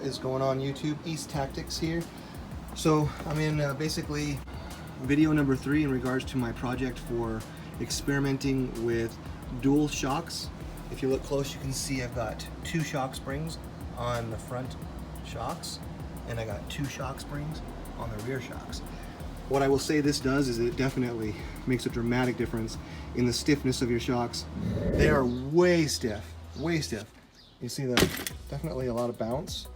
is going on YouTube? East Tactics here. So I'm in basically video number 3 in regards to my project for experimenting with dual shocks. If you look close, you can see I've got 2 shock springs on the front shocks, and I got 2 shock springs on the rear shocks. What I will say this does is it definitely makes a dramatic difference in the stiffness of your shocks. They are way stiff, way stiff. You see the definitely a lot of bounce.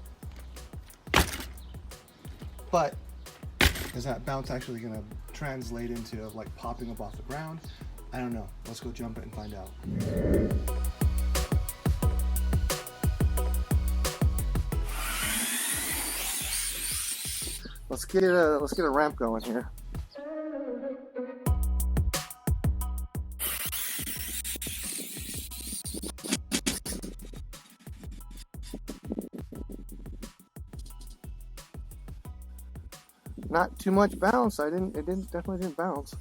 But is that bounce actually going to translate into like popping up off the ground? I don't know. Let's go jump it and find out. Let's get a ramp going here. Not too much bounce. It definitely didn't bounce.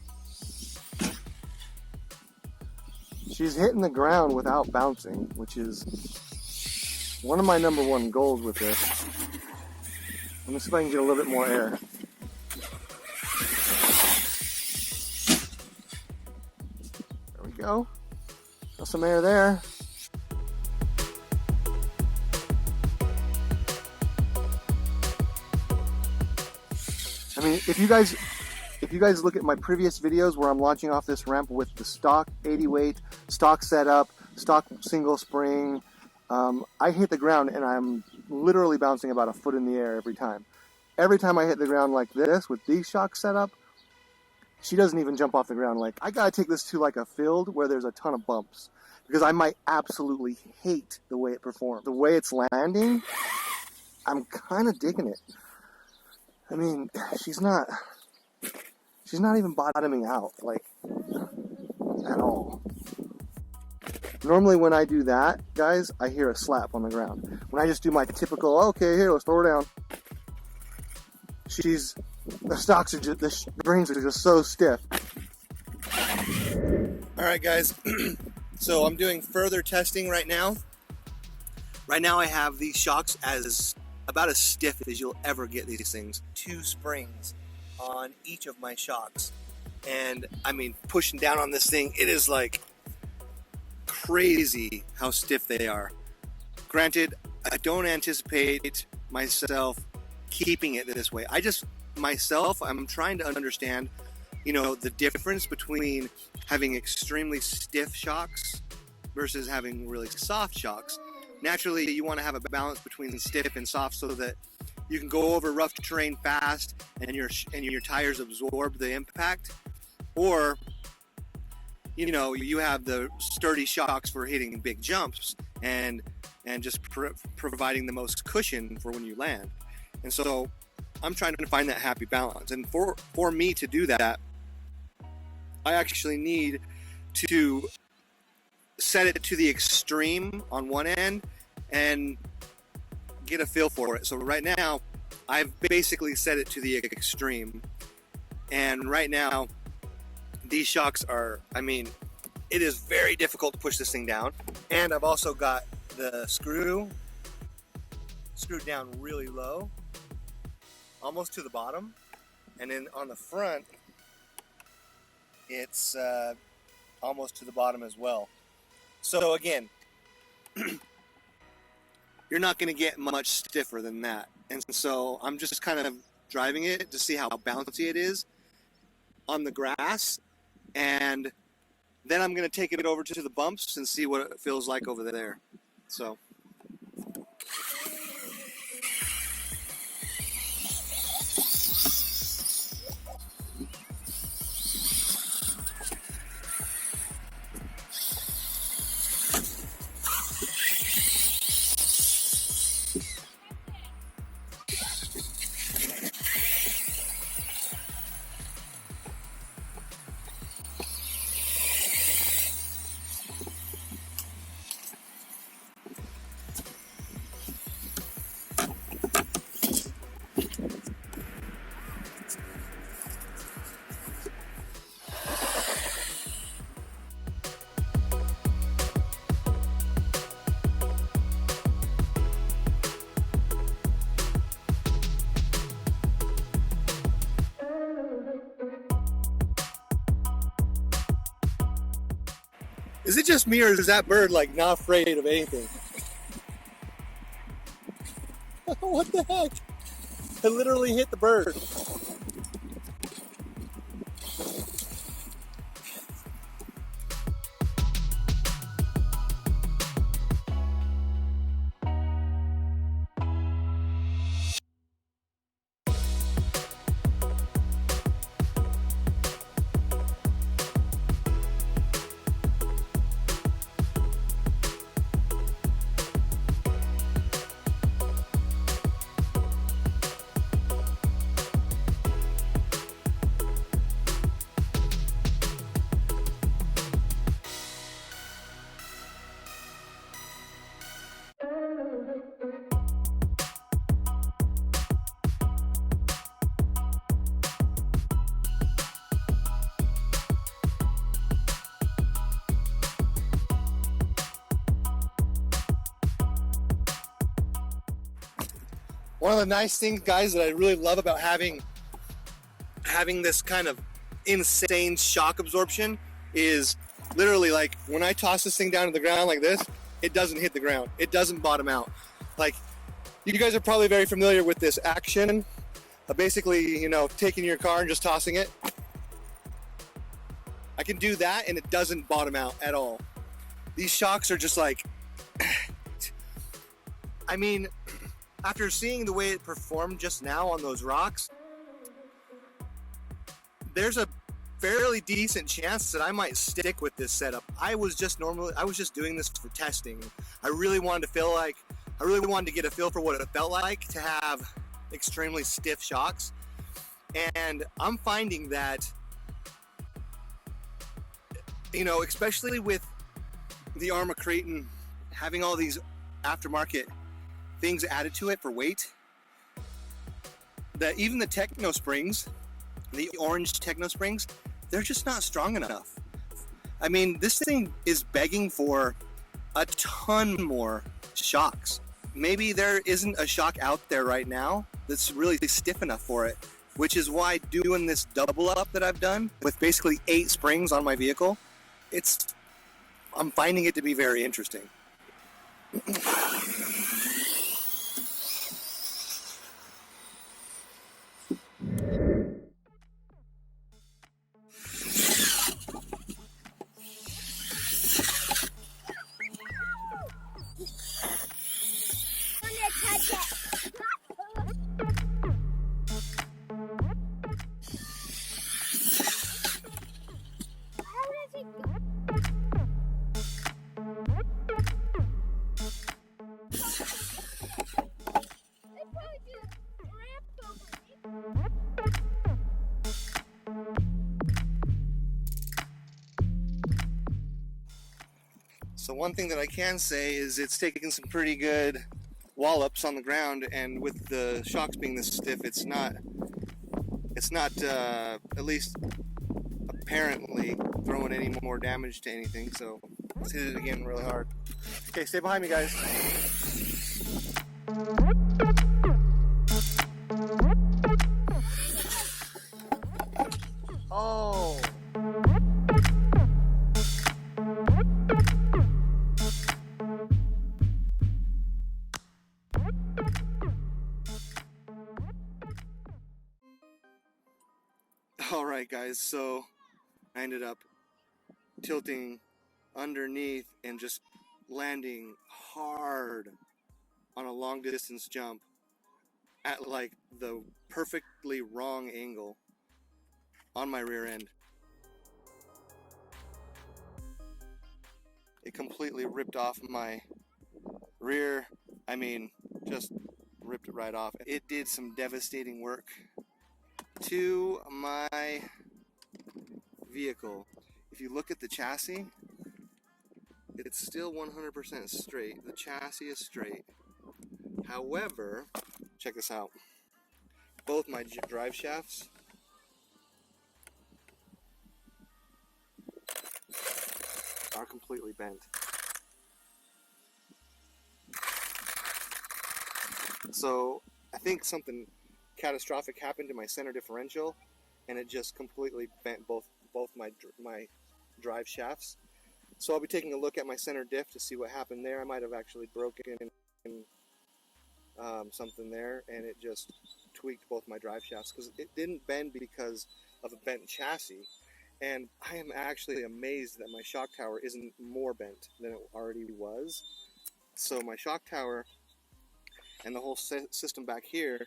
She's hitting the ground without bouncing, which is one of my #1 goals with this. Let me see if I can get a little bit more air. There we go. Got some air there. I mean, if you guys look at my previous videos where I'm launching off this ramp with the stock 80 weight, stock setup, stock single spring, I hit the ground and I'm literally bouncing about a foot in the air every time. Every time I hit the ground like this with these shocks set up, she doesn't even jump off the ground. Like, I gotta take this to like a field where there's a ton of bumps because I might absolutely hate the way it performs. The way it's landing, I'm kind of digging it. I mean, she's not even bottoming out, like, at all. Normally when I do that, guys, I hear a slap on the ground. When I just do my typical, okay, here, let's throw her down. The springs are just so stiff. All right, guys. So I'm doing further testing right now. Right now I have these shocks as about as stiff as you'll ever get these things. 2 springs on each of my shocks. And I mean, pushing down on this thing, it is like crazy how stiff they are. Granted, I don't anticipate myself keeping it this way. I'm trying to understand, you know, the difference between having extremely stiff shocks versus having really soft shocks. Naturally, you want to have a balance between stiff and soft so that you can go over rough terrain fast and your tires absorb the impact, or you know, you have the sturdy shocks for hitting big jumps and just providing the most cushion for when you land. And so I'm trying to find that happy balance. And for me to do that, I actually need to set it to the extreme on one end and get a feel for it. So right now, I've basically set it to the extreme. And right now, these shocks are, I mean, it is very difficult to push this thing down. And I've also got the screwed down really low, almost to the bottom. And then on the front, it's almost to the bottom as well. So again, you're not going to get much stiffer than that. And so I'm just kind of driving it to see how bouncy it is on the grass. And then I'm going to take it over to the bumps and see what it feels like over there. So. Is it just me, or is that bird like not afraid of anything? What the heck? I literally hit the bird. One of the nice things, guys, that I really love about having this kind of insane shock absorption is literally, like, when I toss this thing down to the ground like this, it doesn't hit the ground. It doesn't bottom out. Like, you guys are probably very familiar with this action of basically, you know, taking your car and just tossing it. I can do that and it doesn't bottom out at all. These shocks are just like, I mean, after seeing the way it performed just now on those rocks, there's a fairly decent chance that I might stick with this setup. I was just doing this for testing. I really wanted to get a feel for what it felt like to have extremely stiff shocks. And I'm finding that, you know, especially with the ARRMA Kraton having all these aftermarket things added to it for weight, that even the Techno Springs, the orange Techno Springs, they're just not strong enough. I mean, this thing is begging for a ton more shocks. Maybe there isn't a shock out there right now that's really stiff enough for it, which is why doing this double up that I've done with basically 8 springs on my vehicle, I'm finding it to be very interesting. So one thing that I can say is it's taken some pretty good wallops on the ground, and with the shocks being this stiff, it's not at least apparently throwing any more damage to anything. So let's hit it again really hard. Okay, stay behind me, guys. Oh. Alright guys, so I ended up tilting underneath and just landing hard on a long distance jump at like the perfectly wrong angle on my rear end. It completely ripped off my rear, just ripped it right off. It did some devastating work to my vehicle. If you look at the chassis, it's still 100% straight. The chassis is straight. However, check this out. Both my drive shafts are completely bent. So I think something catastrophic happened to my center differential, and it just completely bent both my drive shafts. So I'll be taking a look at my center diff to see what happened there. I might have actually broken something there, and it just tweaked both my drive shafts, because it didn't bend because of a bent chassis. And I am actually amazed that my shock tower isn't more bent than it already was. So my shock tower and the whole system back here,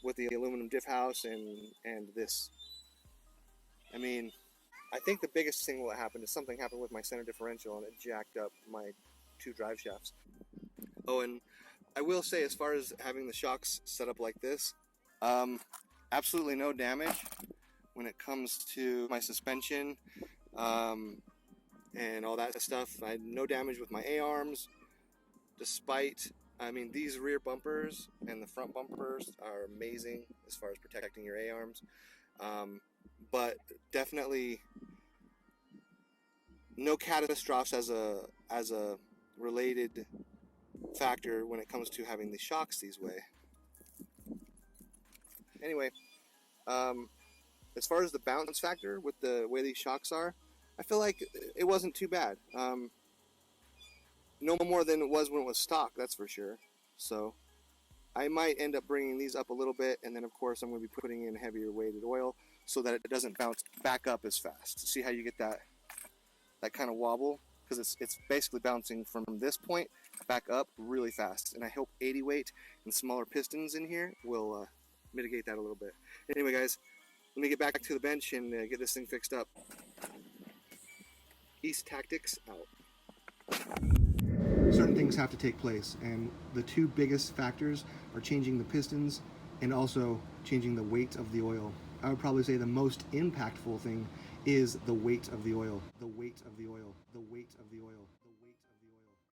with the aluminum diff house and this, I mean, I think the biggest thing that happened is something happened with my center differential, and it jacked up my two drive shafts. Oh, and I will say, as far as having the shocks set up like this, absolutely no damage when it comes to my suspension and all that stuff. I had no damage with my A-arms, despite, I mean, these rear bumpers and the front bumpers are amazing as far as protecting your A-arms. But definitely no catastrophes as a related factor when it comes to having the shocks these way. Anyway, as far as the bounce factor with the way these shocks are, I feel like it wasn't too bad. No more than it was when it was stock, that's for sure. So I might end up bringing these up a little bit, and then of course I'm going to be putting in heavier weighted oil so that it doesn't bounce back up as fast. See how you get that kind of wobble? Because it's basically bouncing from this point back up really fast. And I hope 80 weight and smaller pistons in here will mitigate that a little bit. Anyway guys, let me get back to the bench and get this thing fixed up. East Tactics out. Certain things have to take place, and the two biggest factors are changing the pistons and also changing the weight of the oil. I would probably say the most impactful thing is the weight of the oil. The weight of the oil. The weight of the oil.